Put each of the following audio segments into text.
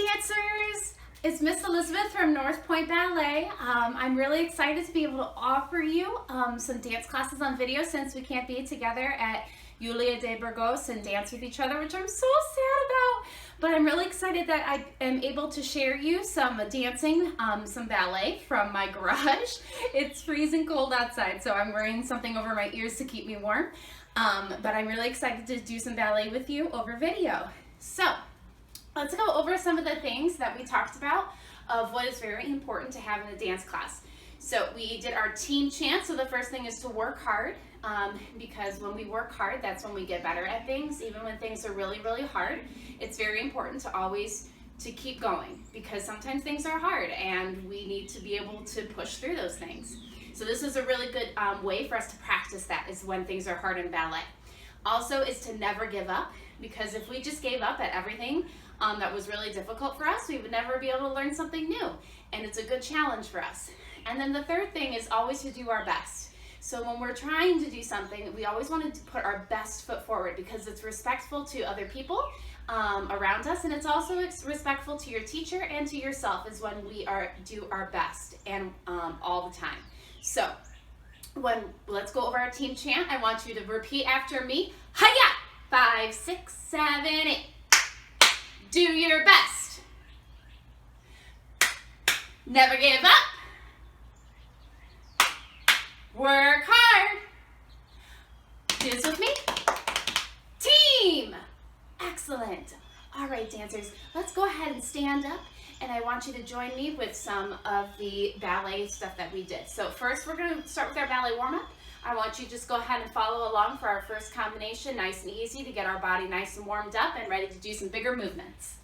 dancers, it's Miss Elizabeth from Pointe Ballet. I'm really excited to be able to offer you some dance classes on video since we can't be together at Julia de Burgos and dance with each other, which I'm so sad about. But I'm really excited that I am able to share you some dancing, some ballet from my garage. It's freezing cold outside, so I'm wearing something over my ears to keep me warm. But I'm really excited to do some ballet with you over video. So let's go over some of the things that we talked about of what is very important to have in a dance class. So we did our team chant. So the first thing is to work hard, because when we work hard, that's when we get better at things. Even when things are really, really hard, it's very important to always keep going, because sometimes things are hard and we need to be able to push through those things. So this is a really good way for us to practice that, is when things are hard in ballet. Also is to never give up, because if we just gave up at everything that was really difficult for us, we would never be able to learn something new. And it's a good challenge for us. And then the third thing is always to do our best. So when we're trying to do something, we always want to put our best foot forward, because it's respectful to other people around us, and it's also respectful to your teacher and to yourself, is when we do our best and all the time. So let's go over our team chant. I want you to repeat after me. Hi-ya! 5, 6, 7, 8. Do your best. Never give up. Work hard. Do this with me. Team. Excellent. All right, dancers, let's go ahead and stand up, and I want you to join me with some of the ballet stuff that we did. So first, we're going to start with our ballet warm-up. I want you to just go ahead and follow along for our first combination, nice and easy, to get our body nice and warmed up and ready to do some bigger movements.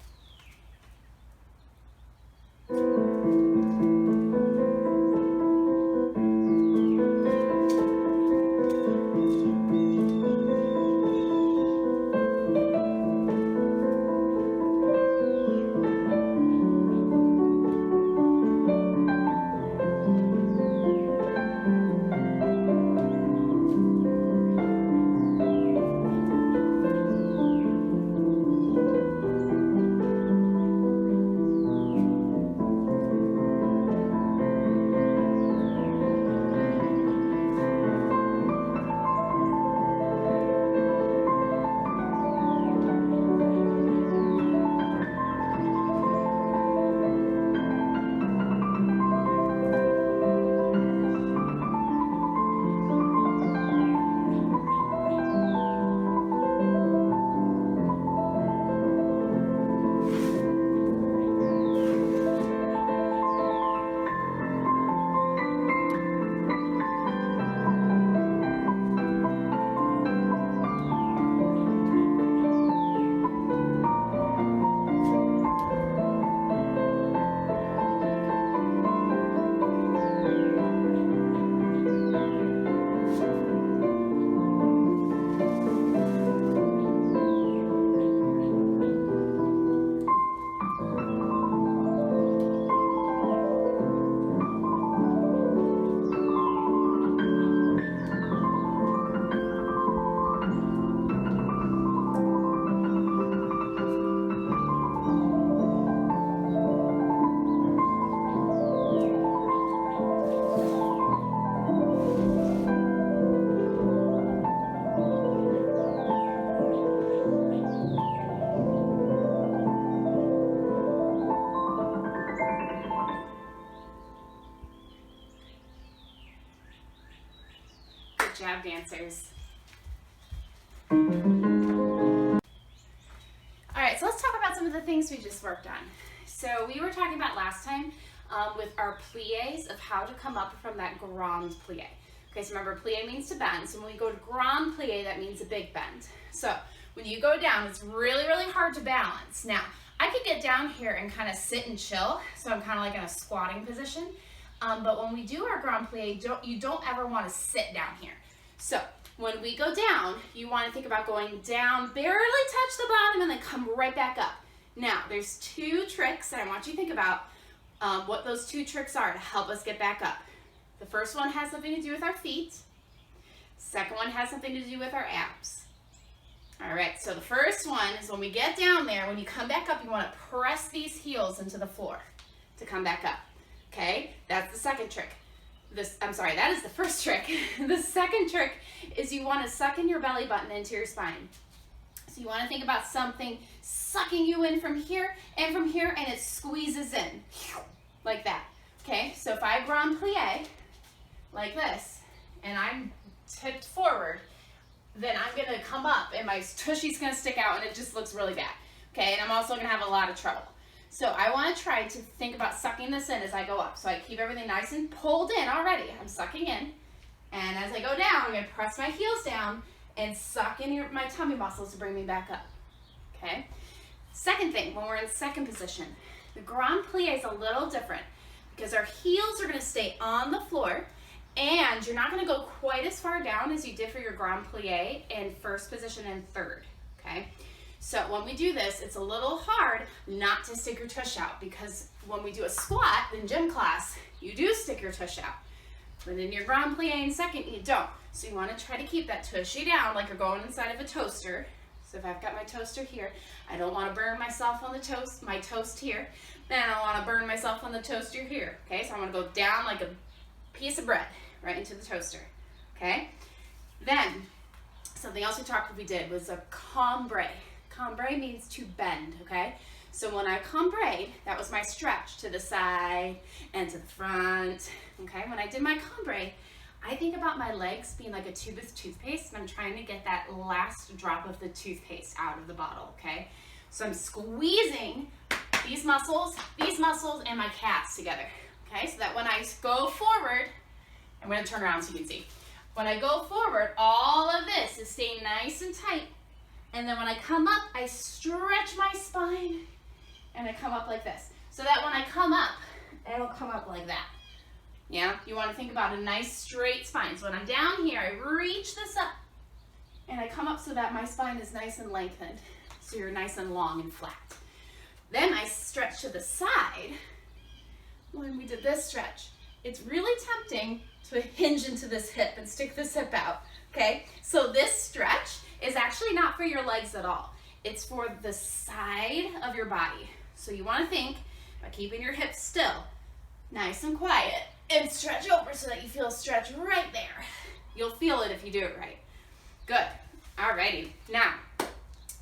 Good job, dancers. All right, so let's talk about some of the things we just worked on. So we were talking about last time with our plies, of how to come up from that grand plie. Okay, so remember, plie means to bend. So when we go to grand plie, that means a big bend. So when you go down, it's really, really hard to balance. Now, I could get down here and kind of sit and chill, so I'm kind of like in a squatting position. But when we do our grand plie, you don't ever want to sit down here. So when we go down, you want to think about going down, barely touch the bottom, and then come right back up. Now, there's two tricks that I want you to think about what those two tricks are to help us get back up. The first one has something to do with our feet. Second one has something to do with our abs. All right, so the first one is when we get down there, when you come back up, you want to press these heels into the floor to come back up, okay? That's the second trick. That is the first trick. The second trick is you want to suck in your belly button into your spine. So you want to think about something sucking you in from here, and it squeezes in, like that, okay? So if I grand plie, like this, and I'm tipped forward, then I'm gonna come up and my tushy's gonna stick out and it just looks really bad, okay? And I'm also gonna have a lot of trouble. So I wanna try to think about sucking this in as I go up. So I keep everything nice and pulled in already. I'm sucking in. And as I go down, I'm gonna press my heels down and suck in my tummy muscles to bring me back up, okay? Second thing, when we're in second position, the grand plie is a little different because our heels are gonna stay on the floor, and you're not gonna go quite as far down as you did for your grand plie in first position and third, okay? So when we do this, it's a little hard not to stick your tush out, because when we do a squat in gym class, you do stick your tush out. But in your grand plie in second, you don't. So you wanna try to keep that tushy down like you're going inside of a toaster. So if I've got my toaster here, I don't wanna burn myself on the toast, my toast here, then I don't wanna burn myself on the toaster here, okay? So I'm gonna go down like a piece of bread right into the toaster, okay? Then, something else we did was a cambre. Cambre means to bend, okay? So when I cambre'd, that was my stretch to the side and to the front, okay? When I did my cambre, I think about my legs being like a tube of toothpaste, and I'm trying to get that last drop of the toothpaste out of the bottle, okay? So I'm squeezing these muscles, and my calves together, okay? So that when I go forward, I'm gonna turn around so you can see. When I go forward, all of this is staying nice and tight. And then when I come up, I stretch my spine and I come up like this. So that when I come up, it'll come up like that. Yeah, you wanna think about a nice straight spine. So when I'm down here, I reach this up and I come up so that my spine is nice and lengthened. So you're nice and long and flat. Then I stretch to the side. When we did this stretch, it's really tempting to hinge into this hip and stick this hip out, okay? So this stretch is actually not for your legs at all. It's for the side of your body. So you wanna think about keeping your hips still, nice and quiet, and stretch over so that you feel a stretch right there. You'll feel it if you do it right. Good, alrighty. Now,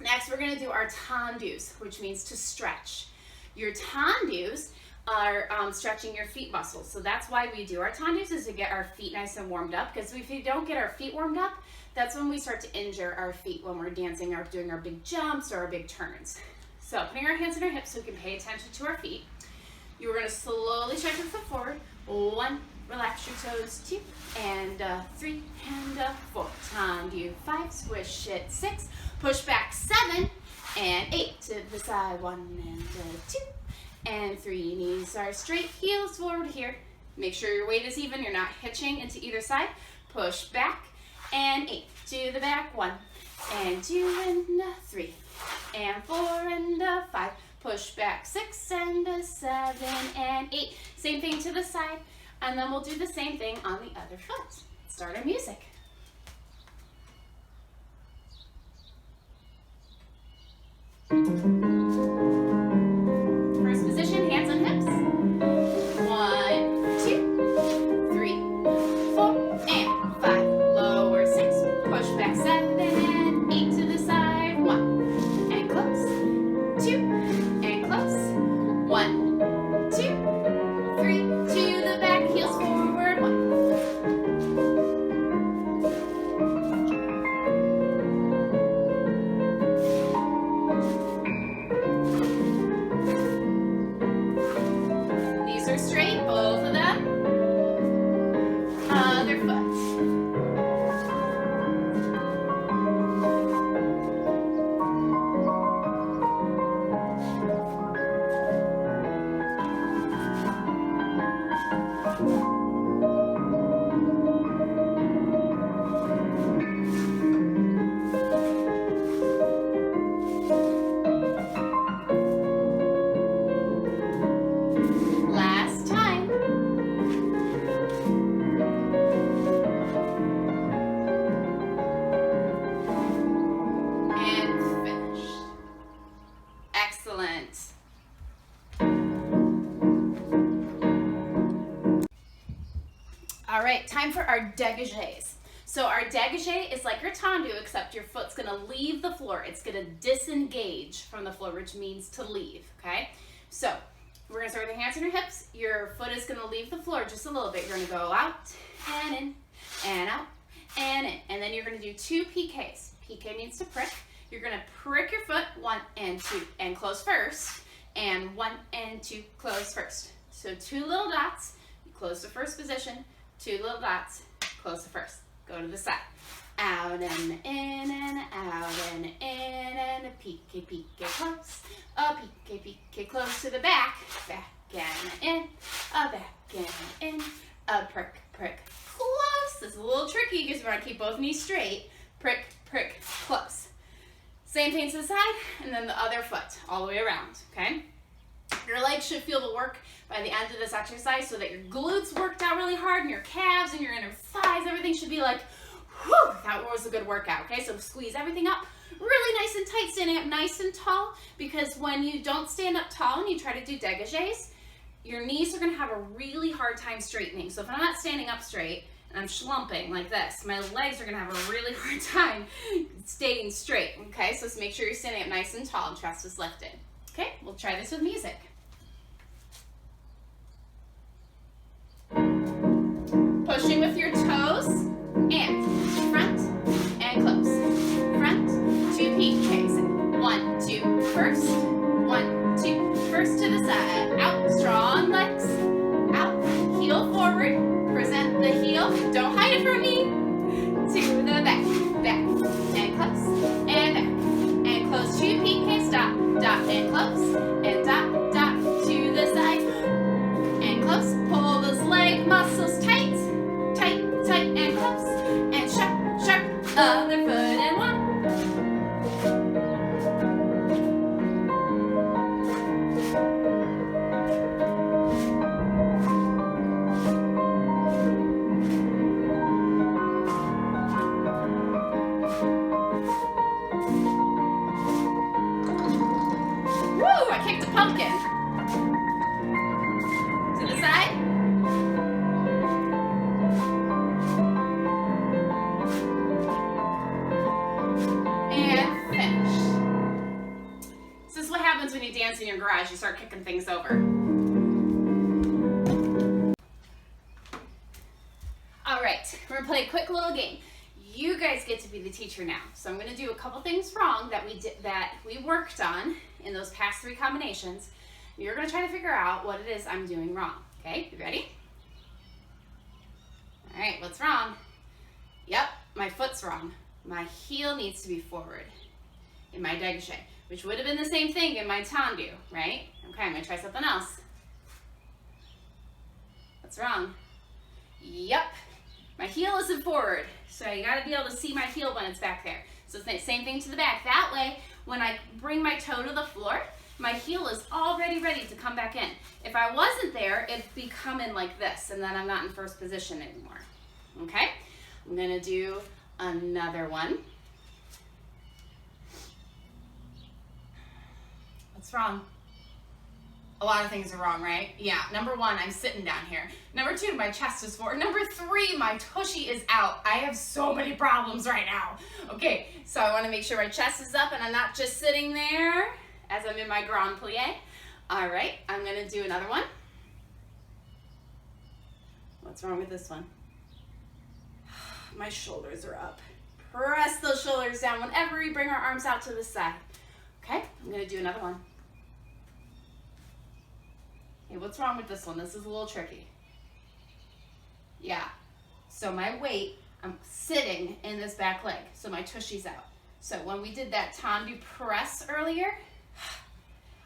next we're gonna do our tendus, which means to stretch. Your tendus are stretching your feet muscles. So that's why we do our tendus, is to get our feet nice and warmed up, because if you don't get our feet warmed up, that's when we start to injure our feet when we're dancing or doing our big jumps or our big turns. So putting our hands on our hips so we can pay attention to our feet. You're gonna slowly stretch your foot forward. 1, relax your toes, 2, and 3, and 4. Tendu, 5, squish it, 6, push back, 7, and 8, to the side, 1 and 2. And 3, knees are straight, heels forward here. Make sure your weight is even, you're not hitching into either side. Push back, and 8, to the back, 1, and 2, and 3, and 4, and 5. Push back, 6, and 7, and 8. Same thing to the side, and then we'll do the same thing on the other foot. Start our music. First position, hands on hips. 1, 2, 3, 4, and 5. Lower 6, push back 7, and 8 to the side. 1, and close. 2, and close. 1, 2, 3, to the back, heels forward. 1. All right, time for our dégagés. So our dégagé is like your tendu, except your foot's gonna leave the floor. It's gonna disengage from the floor, which means to leave, okay? So we're gonna start with your hands on your hips. Your foot is gonna leave the floor just a little bit. You're gonna go out and in, and out and in. And then you're gonna do 2 piqués. Piqué means to prick. You're gonna prick your foot, 1 and 2, and close first. And 1 and 2, close first. So 2 little dots, you close the first position, 2 little dots, close the first. Go to the side. Out and in and out and in and a pique, pique, close. A pique, pique, close to the back. Back and in. A back and in. A prick, prick, close. This is a little tricky because we want to keep both knees straight. Prick, prick, close. Same thing to the side, and then the other foot all the way around, okay? Your legs should feel the work by the end of this exercise so that your glutes worked out really hard and your calves and your inner thighs, everything should be like, whew, that was a good workout, okay? So squeeze everything up really nice and tight, standing up nice and tall, because when you don't stand up tall and you try to do dégagés, your knees are gonna have a really hard time straightening. So if I'm not standing up straight and I'm schlumping like this, my legs are gonna have a really hard time staying straight, okay? So just make sure you're standing up nice and tall and chest is lifted. Okay, we'll try this with music. Pushing with your toes, and front and close. Front, 2 piqués. 1, 2, first. 1, 2, first to the side. Out, strong legs. Out, heel forward. Present the heel. Don't hide it from me. To the back, back, and close, and back, and close. 2 piqués. Stop, dot, and close, and dot, dot, to the side, and close. Pull those leg muscles tight, tight, tight, and close, and sharp, sharp, other foot, and 1. Woo, I kicked a pumpkin. To the side. And finish. This is what happens when you dance in your garage. You start kicking things over. All right, we're gonna play a quick little game. You guys get to be the teacher now. So I'm gonna do a couple things wrong that we worked on in those past 3 combinations. You're gonna try to figure out what it is I'm doing wrong. Okay, you ready? All right, what's wrong? Yep, my foot's wrong. My heel needs to be forward in my dégagé, which would have been the same thing in my tendu, right? Okay, I'm gonna try something else. What's wrong? Yep, my heel isn't forward, so you gotta be able to see my heel when it's back there. So it's the same thing to the back. That way, when I bring my toe to the floor, my heel is already ready to come back in. If I wasn't there, it'd be coming like this, and then I'm not in first position anymore. Okay? I'm gonna do another one. What's wrong? A lot of things are wrong, right? Yeah, number 1, I'm sitting down here. Number 2, my chest is forward. Number 3, my tushy is out. I have so many problems right now. Okay, so I wanna make sure my chest is up and I'm not just sitting there as I'm in my grand plie. All right, I'm gonna do another one. What's wrong with this one? My shoulders are up. Press those shoulders down whenever we bring our arms out to the side. Okay, I'm gonna do another one. Okay, what's wrong with this one? This is a little tricky. Yeah, so my weight, I'm sitting in this back leg, so my tushy's out. So when we did that tendu press earlier,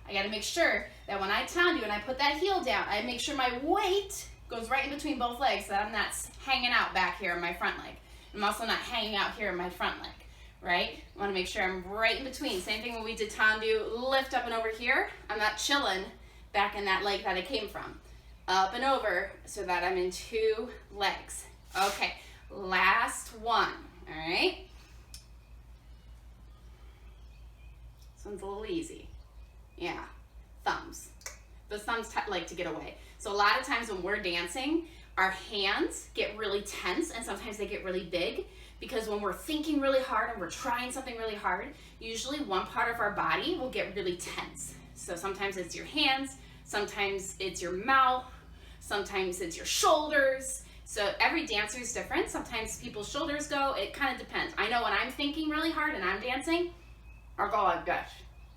I gotta make sure that when I tendu and I put that heel down, I make sure my weight goes right in between both legs so that I'm not hanging out back here in my front leg. I'm also not hanging out here in my front leg, right? I wanna make sure I'm right in between. Same thing when we did tendu, lift up and over here. I'm not chilling back in that leg that I came from. Up and over so that I'm in 2 legs. Okay, last one, all right? This one's a little easy. Yeah, thumbs. Those thumbs like to get away. So a lot of times when we're dancing, our hands get really tense and sometimes they get really big because when we're thinking really hard and we're trying something really hard, usually one part of our body will get really tense. So sometimes it's your hands, sometimes it's your mouth, sometimes it's your shoulders. So every dancer is different. Sometimes people's shoulders go, it kind of depends. I know when I'm thinking really hard and I'm dancing, I'll go like this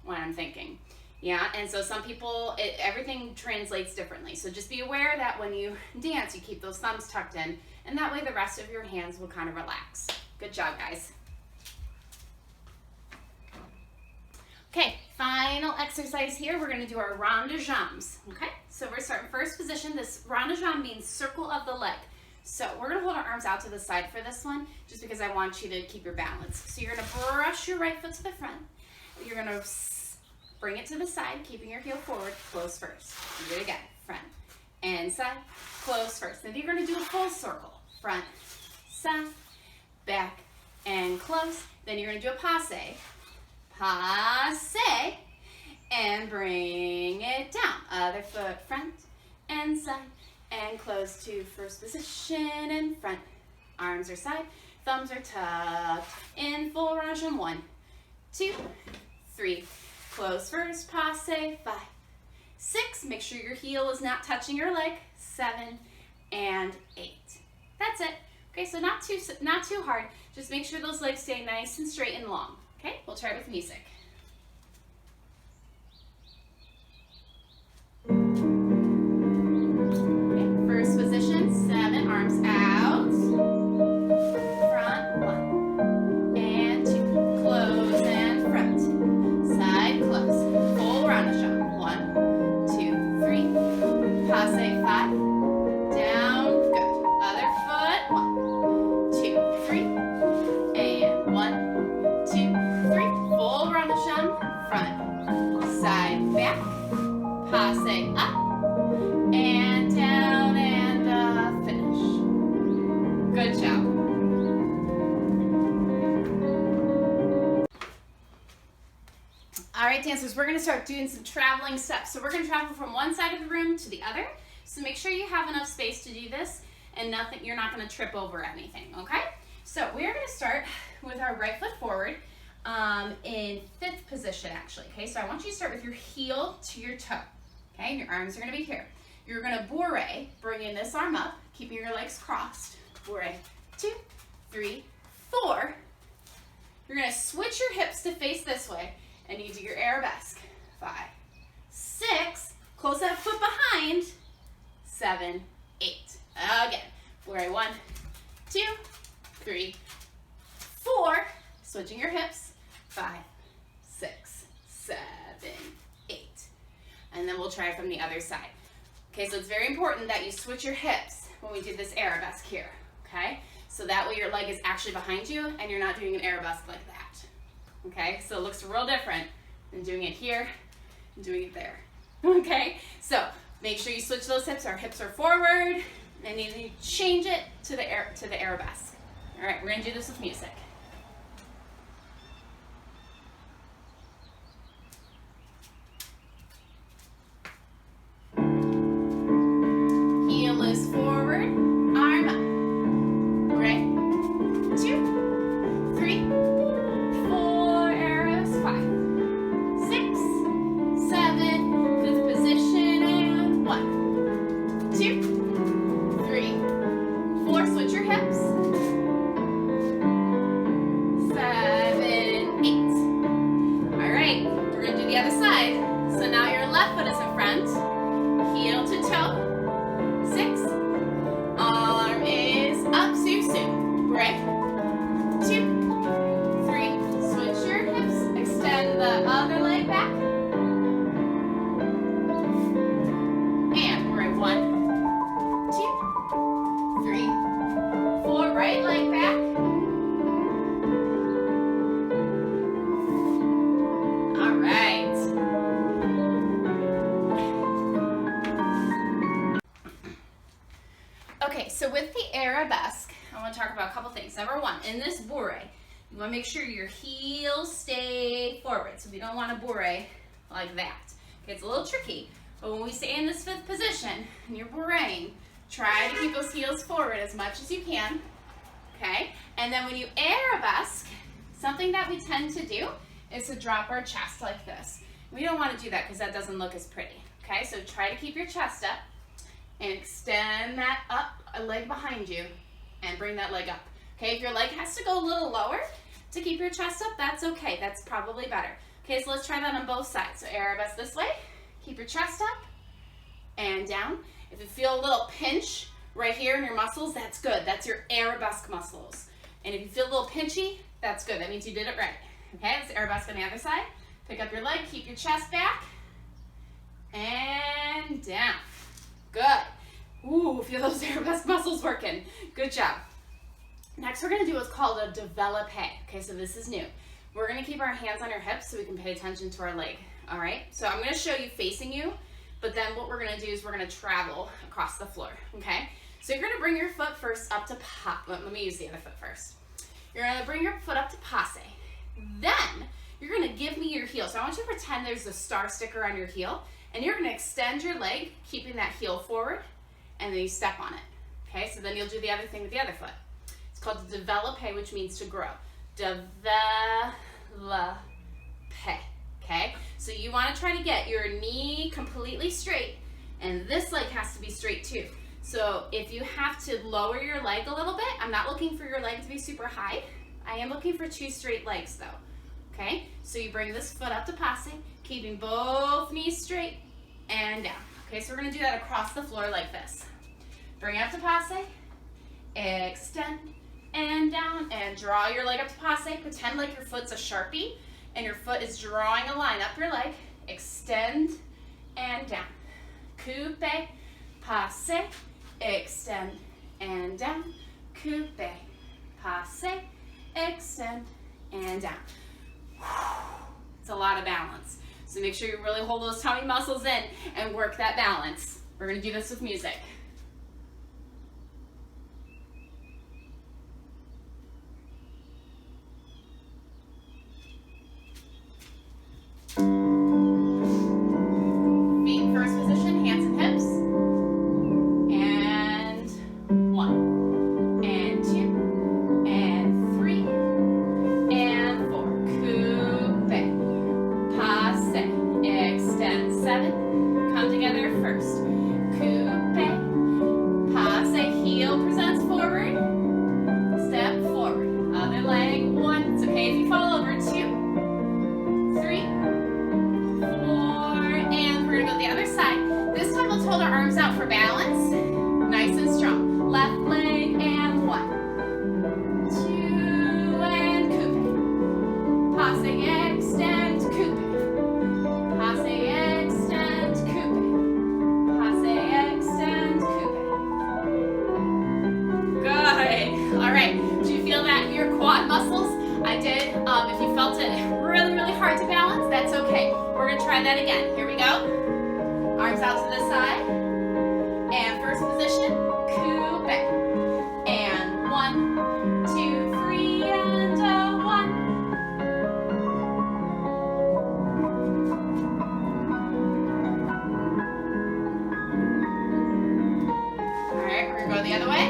when I'm thinking. Yeah, and so some people, everything translates differently. So just be aware that when you dance, you keep those thumbs tucked in, and that way the rest of your hands will kind of relax. Good job, guys. Okay, final exercise here. We're gonna do our Rhonda Chums, okay? So we're starting first position. This Rhonda Chums means circle of the leg. So we're gonna hold our arms out to the side for this one, just because I want you to keep your balance. So you're gonna brush your right foot to the front. You're gonna bring it to the side, keeping your heel forward, close first. Do it again, front and side, close first. Then you're gonna do a full circle, front, side, back, and close. Then you're gonna do a passe, passe, and bring it down. Other foot, front and side, and close to first position and front. Arms are side, thumbs are tucked in, full rotation. 1, 2, 3. Close first, passe, 5, 6. Make sure your heel is not touching your leg. 7 and 8. That's it. Okay, so not too hard. Just make sure those legs stay nice and straight and long. Okay, we'll try it with music. Okay, first position, 7, arms out. Front, 1 and 2. Close and front. Side, close. Full Rhonda Chums. 1, 2, 3. Passe, 5. Down, good. Other foot. 1, 2, 3. And 1, 2, 3. Full Rhonda Chums. Front, side, back. Passe, up. And down and finish. Good job. All right, dancers, we're gonna start doing some traveling steps. So we're gonna travel from one side of the room to the other. So make sure you have enough space to do this and you're not gonna trip over anything, okay? So we're gonna start with our right foot forward in 5th position, actually, okay? So I want you to start with your heel to your toe, okay? And your arms are gonna be here. You're gonna bourrée, bringing this arm up, keeping your legs crossed. Bourrée, 2, 3, 4. You're gonna switch your hips to face this way. And you do your arabesque. 5, 6, close that foot behind. 7, 8. Again, bourrée, 1, 2, 3, 4. Switching your hips. 5, 6, 7, 8. And then we'll try from the other side. Okay, so it's very important that you switch your hips when we do this arabesque here, okay? So that way your leg is actually behind you and you're not doing an arabesque like that. Okay, so it looks real different than doing it here and doing it there. Okay, so make sure you switch those hips. Our hips are forward, and you change it to the arabesque. All right, we're gonna do this with music. Heel is forward, arm up. Right, 2, 3, 4, arrows, 5, 6, 7, 5th position, and 1, 2, 3, 4, switch your hips, 7, 8. All right, we're gonna do the other side. So now your left foot is in front, heel to toe, 6, arm is up, Susu, right, 2, 3, switch your hips, extend the other leg back, and we're in 1, 2, 3, 4, right leg back, all right. Okay, so with the arabesque, I want to talk about a couple things. Number 1, in this bourrée, you want to make sure your heels stay forward. So we don't want a bourrée like that. Okay, it's a little tricky, but when we stay in this 5th position and you're bourréing, Try to keep those heels forward as much as you can, okay? And then when you arabesque, something that we tend to do is to drop our chest like this. We don't want to do that because that doesn't look as pretty, okay? So try to keep your chest up and extend that up, a leg behind you, and bring that leg up. Okay, if your leg has to go a little lower to keep your chest up, that's okay. That's probably better. Okay, so let's try that on both sides. So arabesque this way, keep your chest up and down. If you feel a little pinch right here in your muscles, that's good. That's your arabesque muscles. And if you feel a little pinchy, that's good. That means you did it right. Okay, let's arabesque on the other side. Pick up your leg, keep your chest back, and down. Good. Ooh, feel those arabesque muscles working. Good job. Next, we're going to do what's called a développé. Okay, so this is new. We're going to keep our hands on our hips so we can pay attention to our leg. All right, so I'm going to show you facing you, but then what we're going to do is we're going to travel across the floor. Okay, so you're going to bring your foot first up to let me use the other foot first. You're going to bring your foot up to passe. Then you're going to give me your heel. So I want you to pretend there's a star sticker on your heel, and you're going to extend your leg, keeping that heel forward, and then you step on it. Okay, so then you'll do the other thing with the other foot. It's called développé, which means to grow. Développé. Okay, so you want to try to get your knee completely straight, and this leg has to be straight too. So if you have to lower your leg a little bit, I'm not looking for your leg to be super high. I am looking for 2 straight legs though. Okay, so you bring this foot up to passe, keeping both knees straight and down. Okay, so we're going to do that across the floor like this. Bring it up to passe, extend and down, and draw your leg up to passe. Pretend like your foot's a Sharpie and your foot is drawing a line up your leg. Extend and down. Coupe, passe, extend and down. Coupe, passe, extend and down. It's a lot of balance. So make sure you really hold those tummy muscles in and work that balance. We're going to do this with music. Feet in first position, hands and hips. And 1, and 2, and 3, and 4. Coupe, passe, extend 7. Come together first. Coupe, passe, heel presents forward. Step forward. Other leg, 1. It's okay if you fall over. 2, 3, 4, and we're gonna go the other side. This time let's hold our arms out for balance. Nice and strong. Left leg and 1, 2, and coupe. Passe, extend, coupe. Passe, extend, coupe. Passe, extend, coupe. Good. All right. Do you feel that in your quad muscles? I did. If you felt it really, really hard to balance, that's okay. We're going to try that again. Here we go. Arms out to the side. And first position, coupe. And 1, 2, 3, and 1. All right, we're going to go the other way.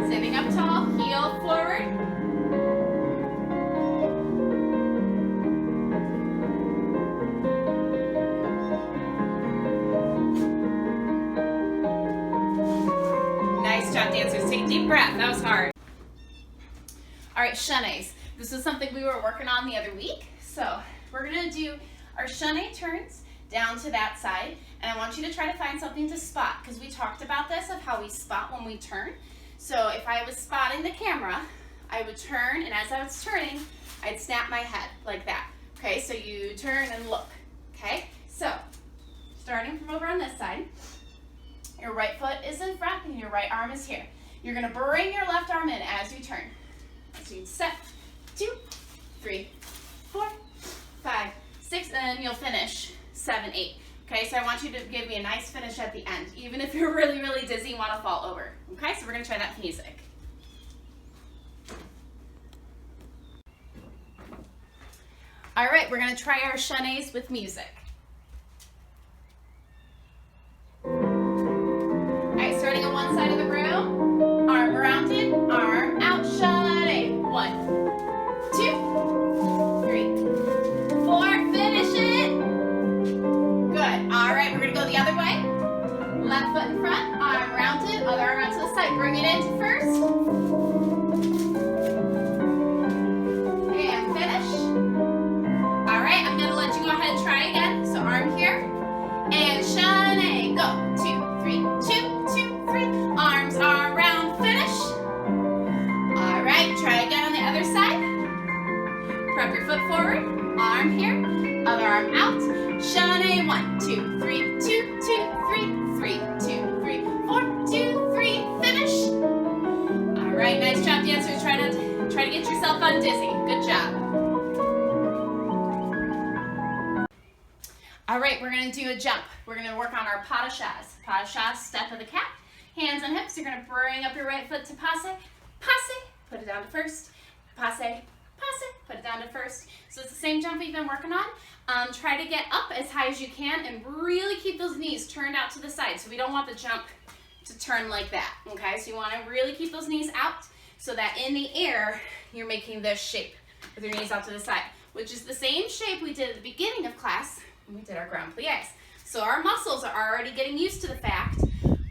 Sitting up tall, heel forward. Nice job, dancers. Take a deep breath. That was hard. All right, chaînés. This is something we were working on the other week. So we're going to do our chaîné turns down to that side. And I want you to try to find something to spot, because we talked about this, of how we spot when we turn. So if I was spotting the camera, I would turn, and as I was turning, I'd snap my head like that. Okay, so you turn and look. Okay, so starting from over on this side, your right foot is in front and your right arm is here. You're going to bring your left arm in as you turn. So you step, 2, 3, 4, 5, 6, and then you'll finish 7, 8. Okay, so I want you to give me a nice finish at the end, even if you're really, really dizzy and want to fall over. Okay, so we're going to try that with music. All right, we're going to try our chaînés with music. arm forward, arm here, other arm out. Chalet, 1, 2, 3, 2, 2, 3, 3, 2, 3, 4, 2, 3, finish. All right, nice job, dancers. Try to get yourself undizzy. Good job. All right, we're gonna do a jump. We're gonna work on our pas de chasse. Pas de chasse, step of the cat. Hands on hips. You're gonna bring up your right foot to passe, passe, put it down to first, passe, passe, put it down to first. So it's the same jump we've been working on. Try to get up as high as you can and really keep those knees turned out to the side. So we don't want the jump to turn like that, okay? So you wanna really keep those knees out so that in the air, you're making this shape with your knees out to the side, which is the same shape we did at the beginning of class when we did our grand plies. So our muscles are already getting used to the fact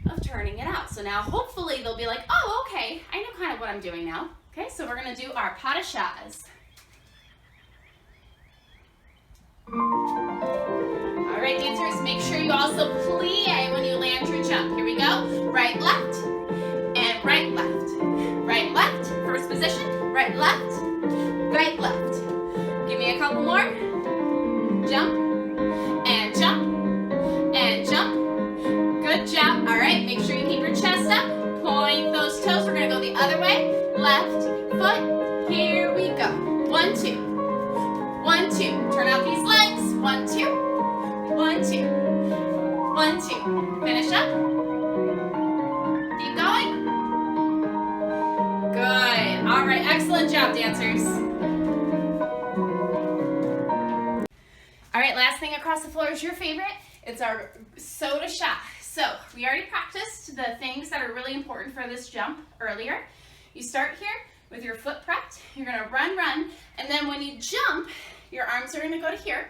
of turning it out. So now hopefully they'll be like, oh, okay, I know kind of what I'm doing now. Okay, so we're gonna do our pas de chasse. All right, dancers, make sure you also plie when you land your jump. Here we go. Right, left, and right, left. Right, left, first position. Right, left, right, left. Give me a couple more. Jump, and jump, and jump. Good job. All right, make sure you keep your chest up. Point those toes. We're gonna go the other way. Left foot. Here we go. 1, 2. 1, 2. Turn out these legs. 1, 2. 1, 2. 1, 2. Finish up. Keep going. Good. All right, excellent job, dancers. All right, last thing across the floor is your favorite. It's our saut de chasse. So we already practiced the things that are really important for this jump earlier. You start here with your foot prepped. You're gonna run, run, and then when you jump, your arms are gonna go to here.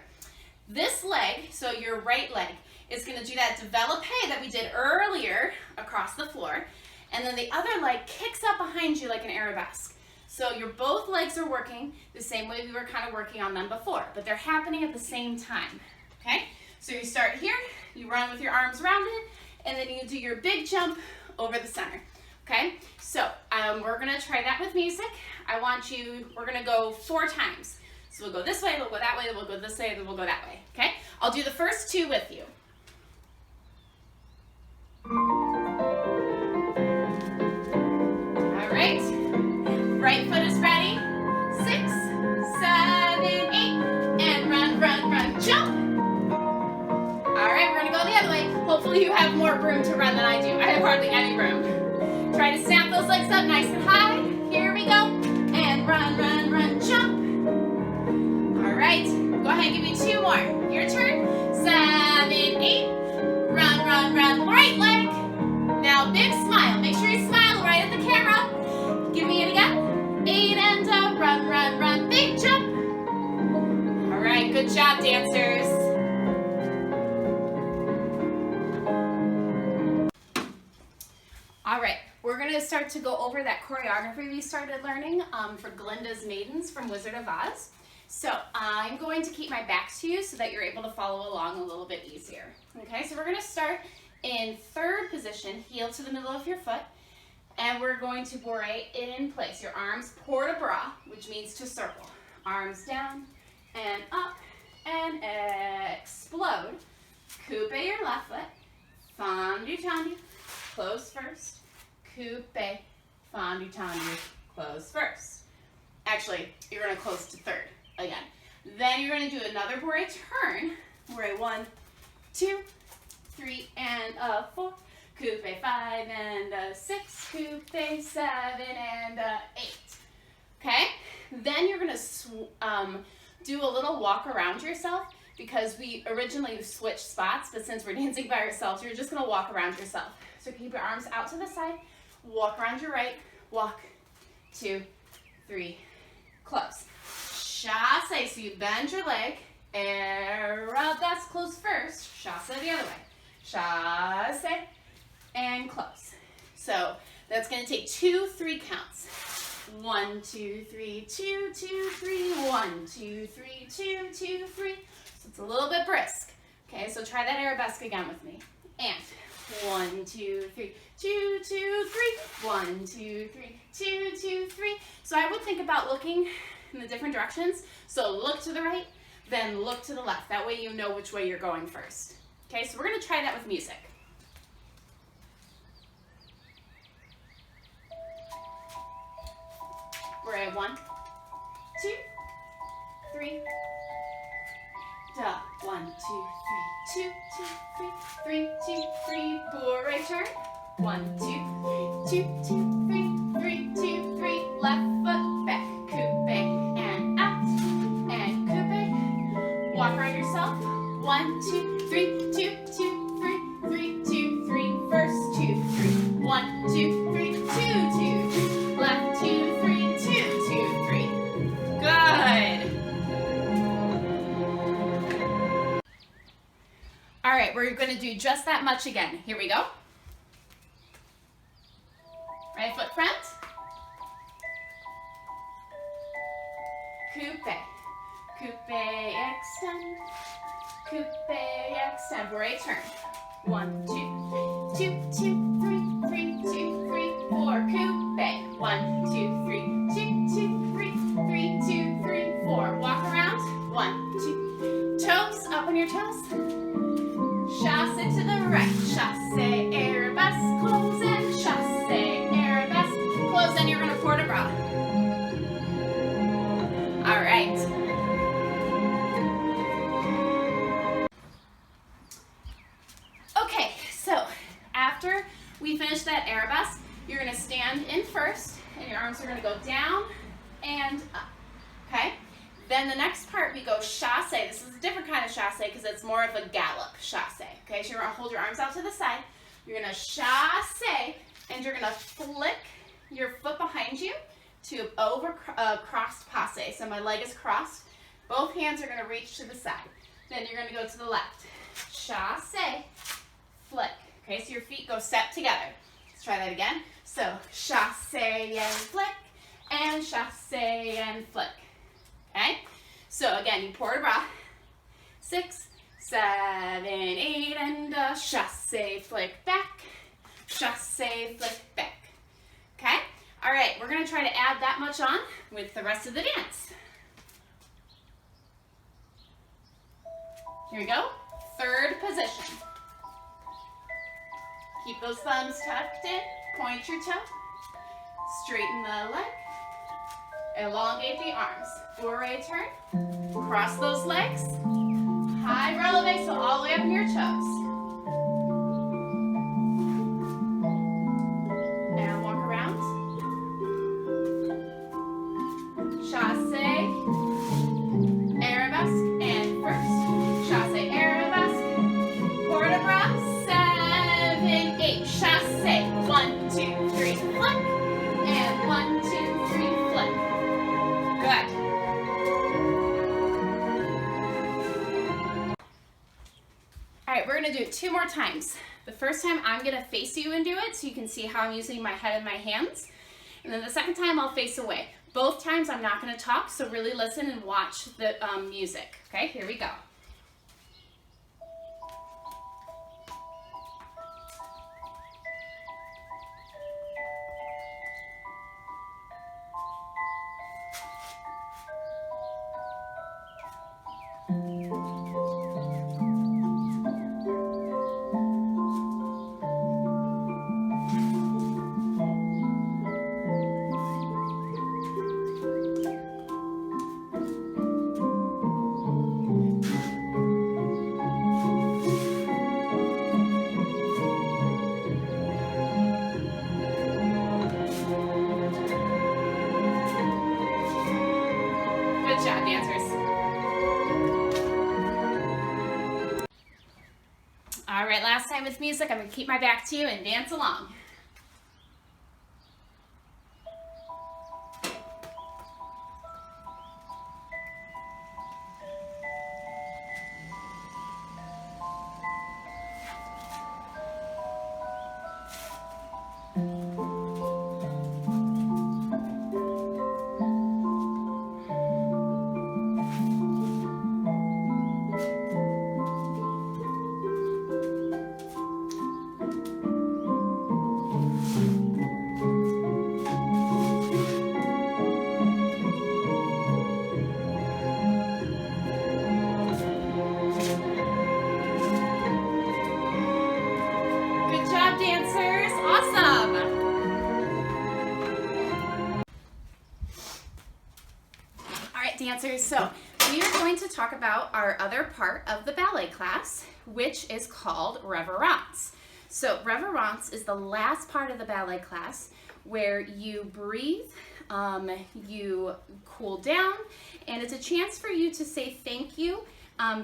This leg, so your right leg, is gonna do that développé that we did earlier across the floor, and then the other leg kicks up behind you like an arabesque. So your both legs are working the same way we were kind of working on them before, but they're happening at the same time, okay? So you start here, you run with your arms rounded, and then you do your big jump over the center, okay? So we're gonna try that with music. We're gonna go 4 times. So we'll go this way, we'll go that way, we'll go this way, then we'll go that way, okay? I'll do the first 2 with you. All right, right foot is ready. 6, 7, 8, and run, run, run, jump. All right, we're gonna go the other way. Hopefully you have more room to run than I do. I have hardly any room. Try to snap those legs up nice and high. Here we go. And run, run, run, jump. All right, go ahead and give me 2 more. Your turn. 7, 8, run, run, run, right leg. Now big smile. Make sure you smile right at the camera. Give me it again. 8 and run, run, run, big jump. All right, good job, dancers. All right, we're gonna start to go over that choreography we started learning for Glinda's Maidens from Wizard of Oz. So I'm going to keep my back to you so that you're able to follow along a little bit easier. Okay, so we're gonna start in 3rd position, heel to the middle of your foot, and we're going to bourrée in place. Your arms port de bras, which means to circle. Arms down and up and explode. Coupe your left foot, fendu tendu, close first. Coupe, fendu tendu, close first. Actually, you're gonna close to 3rd again. Then you're gonna do another bourrée turn. Bourrée 1, 2, 3, and 4. Coupe 5 and 6. Coupe 7 and 8. Okay? Then you're gonna do a little walk around yourself because we originally switched spots, but since we're dancing by ourselves, you're just gonna walk around yourself. So keep your arms out to the side, walk around your right, walk, 2, 3, close. Chasse, so you bend your leg, arabesque, close first, chasse the other way. Chasse, and close. So that's gonna take 2, 3 counts. 1, 2, 3, 2, 2, 3, 1, 2, 3, 2, 2, 3. So it's a little bit brisk. Okay, so try that arabesque again with me. And 1, 2, 3, 2, 2, 3. 1, 2, 3, 2, 2, 3. So I would think about looking in the different directions. So look to the right, then look to the left. That way you know which way you're going first. Okay, so we're gonna try that with music. We're at 1, 2, 3. Da. 1, 2, 3, 2, 2, 3, 3, 2, 3, 4, right turn. 1, 2, 2, 2, 3, 3, 2, 3, left foot back, coupe and out, and coupe. Walk around yourself. 1, 2, 3, 2, 2, 3, 3, 2, 3, first 2, 3. 1, 2, 3, 2, 2, 3, left 2, 3, 2, 2, 3. Good. All right, we're going to do just that much again. Here we go. Right foot front. Coupe. Coupe, extend. Coupe, extend. Right turn. 1, 2, 2, 2, 3, 3, 2, 3, 4. Coupe. 1, 2, 3, 2, 2, 3, 3, 2, 3, 4. Walk around. 1, 2. Toes, up on your toes. Chasse to the right. Chasse, arabesque, close and chasse, arabesque, close, and you're going to port de bras. All right. Okay, so after we finish that arabesque, you're going to stand in first, and your arms are going to go down and up, okay? Then the next part we go chasse. This is a different kind of chasse because it's more of a gallop chasse, okay? So you're going to hold your arms out to the side. You're going to chasse, and you're going to flick your foot behind you to over crossed passe. So my leg is crossed. Both hands are going to reach to the side. Then you're going to go to the left. Chasse, flick. Okay, so your feet go step together. Let's try that again. So chasse and flick, and chasse and flick. Okay, so again, you port de bras. 6, 7, 8, and chasse, flick back, chasse, flick back. Okay, all right, we're going to try to add that much on with the rest of the dance. Here we go, third position. Keep those thumbs tucked in, point your toe, straighten the leg, elongate the arms. Bourrée turn, cross those legs, high releve, so all the way up in your toes. And walk around. Chasse, arabesque, and first. Chasse, arabesque, port de bras, 7, 8. Chasse, 1, 2, 3, flick, and 1, 2, 3, flick. Good. All right, we're gonna do it 2 more times. The first time I'm gonna face you and do it so you can see how I'm using my head and my hands. And then the second time I'll face away. Both times I'm not gonna talk, so really listen and watch the music. Okay, here we go. Good job, dancers. All right, last time with music, I'm gonna keep my back to you and dance along. so we are going to talk about our other part of the ballet class, which is called Reverence. So Reverence is the last part of the ballet class where you breathe, you cool down, and it's a chance for you to say thank you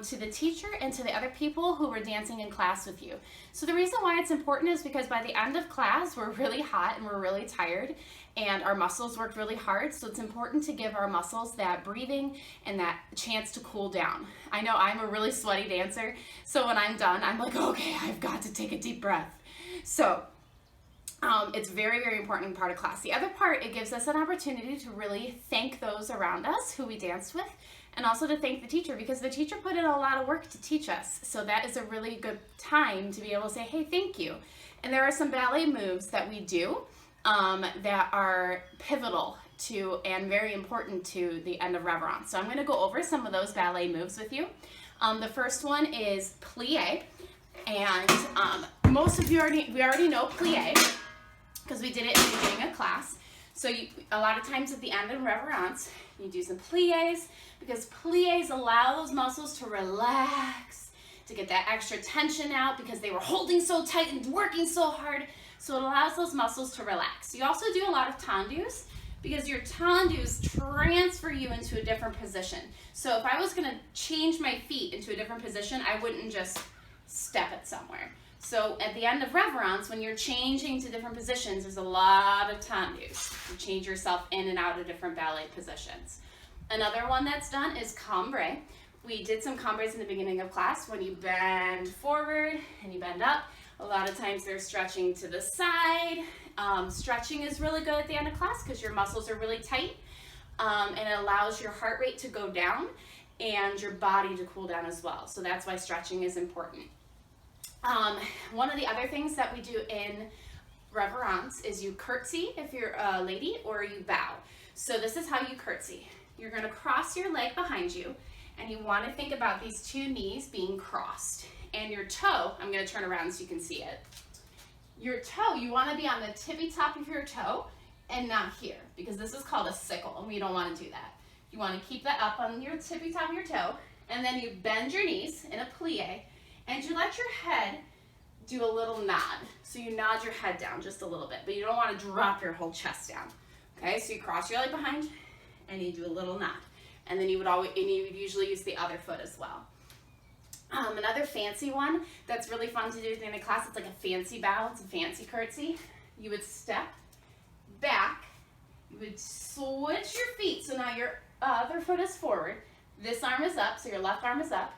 to the teacher and to the other people who were dancing in class with you. So the reason why it's important is because by the end of class, we're really hot and we're really tired and our muscles worked really hard. So it's important to give our muscles that breathing and that chance to cool down. I know I'm a really sweaty dancer, so when I'm done, I'm like, okay, I've got to take a deep breath. So it's very, very important part of class. The other part, it gives us an opportunity to really thank those around us who we danced with, and also to thank the teacher, because the teacher put in a lot of work to teach us. So that is a really good time to be able to say, hey, thank you. And there are some ballet moves that we do that are pivotal to and very important to the end of Reverence. So I'm going to go over some of those ballet moves with you. The first one is Plie, and most of you we already know Plie because we did it in the beginning of class. So a lot of times at the end of Reverence, you do some plies, because plies allow those muscles to relax, to get that extra tension out because they were holding so tight and working so hard. So it allows those muscles to relax. You also do a lot of tendus because your tendus transfer you into a different position. So if I was going to change my feet into a different position, I wouldn't just step it somewhere. So at the end of Reverence, when you're changing to different positions, there's a lot of tendus. You change yourself in and out of different ballet positions. Another one that's done is cambre. We did some cambres in the beginning of class when you bend forward and you bend up. A lot of times they're stretching to the side. Stretching is really good at the end of class because your muscles are really tight, and it allows your heart rate to go down and your body to cool down as well. So that's why stretching is important. One of the other things that we do in Reverence is you curtsy if you're a lady, or you bow. So this is how you curtsy. You're going to cross your leg behind you, and you want to think about these two knees being crossed. And your toe, I'm going to turn around so you can see it. Your toe, you want to be on the tippy top of your toe and not here, because this is called a sickle, and we don't want to do that. You want to keep that up on your tippy top of your toe, and then you bend your knees in a plie, and you let your head do a little nod. So you nod your head down just a little bit, but you don't want to drop your whole chest down. Okay, so you cross your leg behind, and you do a little nod. And then you would usually use the other foot as well. Another fancy one that's really fun to do at the end of class, it's like a fancy bow, it's a fancy curtsy. You would step back, you would switch your feet, so now your other foot is forward, this arm is up, so your left arm is up.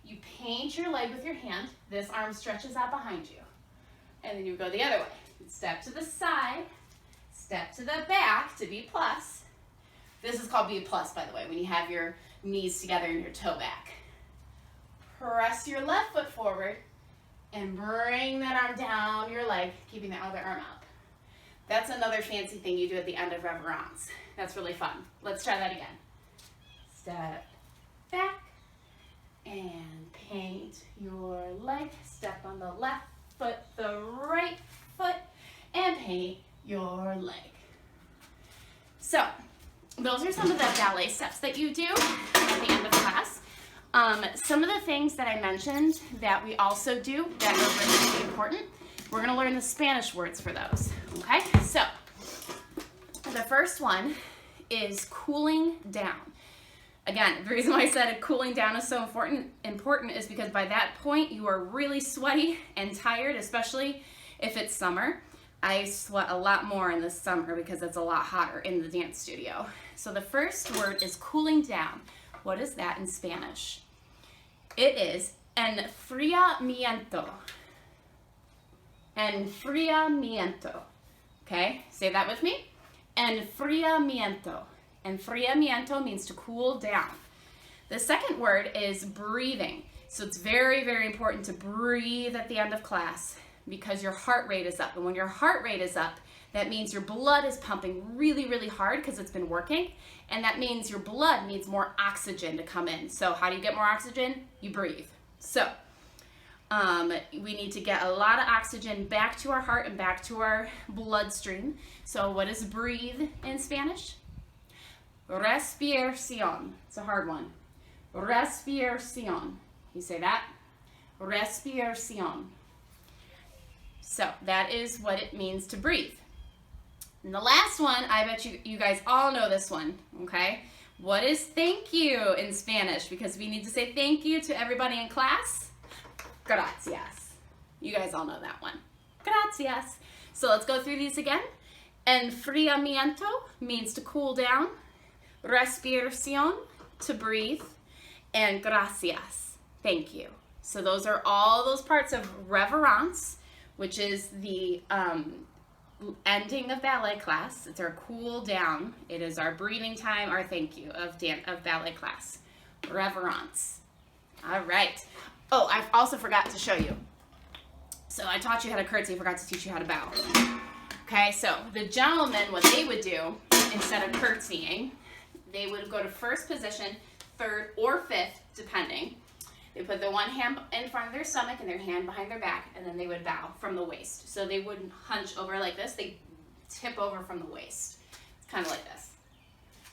You paint your leg with your hand, this arm stretches out behind you. And then you go the other way. You'd step to the side, step to the back to B+. This is called B+, by the way, when you have your knees together and your toe back. Press your left foot forward and bring that arm down your leg, keeping the other arm up. That's another fancy thing you do at the end of Reverence. That's really fun. Let's try that again. Step back and paint your leg. Step on the left foot, the right foot, and paint your leg. So, those are some of the ballet steps that you do at the end of class. Some of the things that I mentioned that we also do that are really important, we're going to learn the Spanish words for those. Okay, so the first one is cooling down. Again, the reason why I said cooling down is so important is because by that point you are really sweaty and tired, especially if it's summer. I sweat a lot more in the summer because it's a lot hotter in the dance studio. So the first word is cooling down. What is that in Spanish? It is enfriamiento. Enfriamiento. Okay, say that with me. Enfriamiento. Enfriamiento means to cool down. The second word is breathing. So it's very, very important to breathe at the end of class because your heart rate is up. And when your heart rate is up, that means your blood is pumping really, really hard because it's been working. And that means your blood needs more oxygen to come in. So how do you get more oxygen? You breathe. So we need to get a lot of oxygen back to our heart and back to our bloodstream. So what is breathe in Spanish? Respiración. It's a hard one. Respiración. You say that? Respiración. So that is what it means to breathe. And the last one, I bet you guys all know this one, okay? What is thank you in Spanish? Because we need to say thank you to everybody in class. Gracias. You guys all know that one. Gracias. So let's go through these again. Enfriamiento means to cool down. Respiración, to breathe. And gracias, thank you. So those are all those parts of reverence, which is the ending of ballet class. It's our cool down. It is our breathing time, our thank you of ballet class. Reverence. All right. Oh, I also forgot to show you. So I taught you how to curtsy, I forgot to teach you how to bow. Okay, so the gentlemen, what they would do, instead of curtsying, they would go to first position, third or fifth, depending. They put the one hand in front of their stomach and their hand behind their back, and then they would bow from the waist. So they wouldn't hunch over like this, they tip over from the waist. It's kind of like this.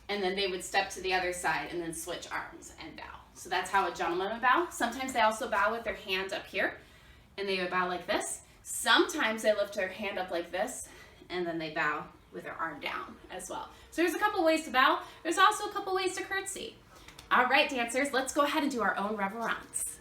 And then they would step to the other side and then switch arms and bow. So that's how a gentleman would bow. Sometimes they also bow with their hand up here, and they would bow like this. Sometimes they lift their hand up like this, and then they bow with their arm down as well. So there's a couple ways to bow. There's also a couple ways to curtsy. All right, dancers, let's go ahead and do our own reverence.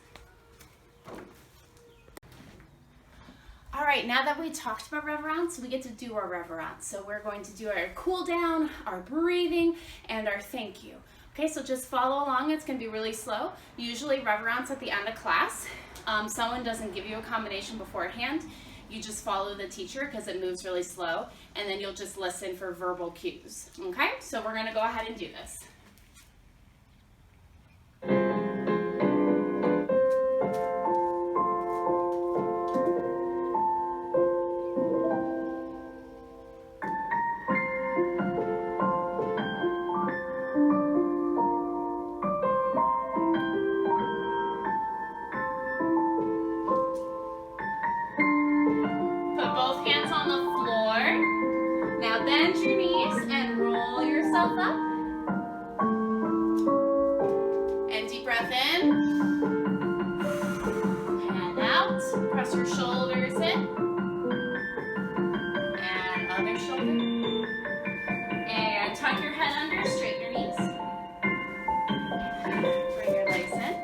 All right, now that we talked about reverence, we get to do our reverence. So we're going to do our cool down, our breathing, and our thank you. Okay, so just follow along. It's going to be really slow. Usually reverence at the end of class. Someone doesn't give you a combination beforehand. You just follow the teacher because it moves really slow, and then you'll just listen for verbal cues. Okay, so we're going to go ahead and do this. Bend your knees and roll yourself up. And deep breath in. And out. Press your shoulders in. And other shoulder. And tuck your head under, straighten your knees. Bring your legs in.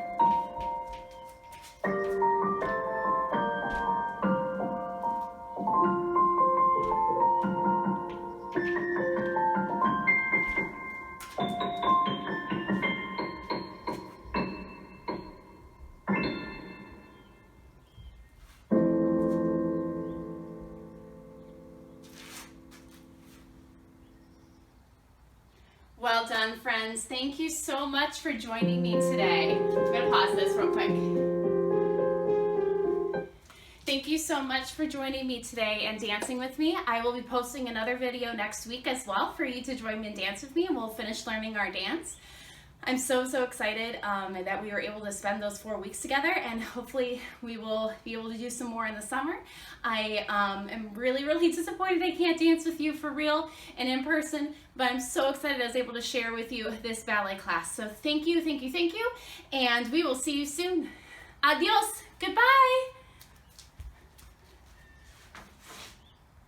Well done, friends. Thank you so much for joining me today. I'm going to pause this real quick. Thank you so much for joining me today and dancing with me. I will be posting another video next week as well for you to join me and dance with me, and we'll finish learning our dance. I'm so excited that we were able to spend those 4 weeks together, and hopefully we will be able to do some more in the summer. I am really disappointed I can't dance with you for real and in person, but I'm so excited I was able to share with you this ballet class. So thank you, and we will see you soon. Adios, goodbye.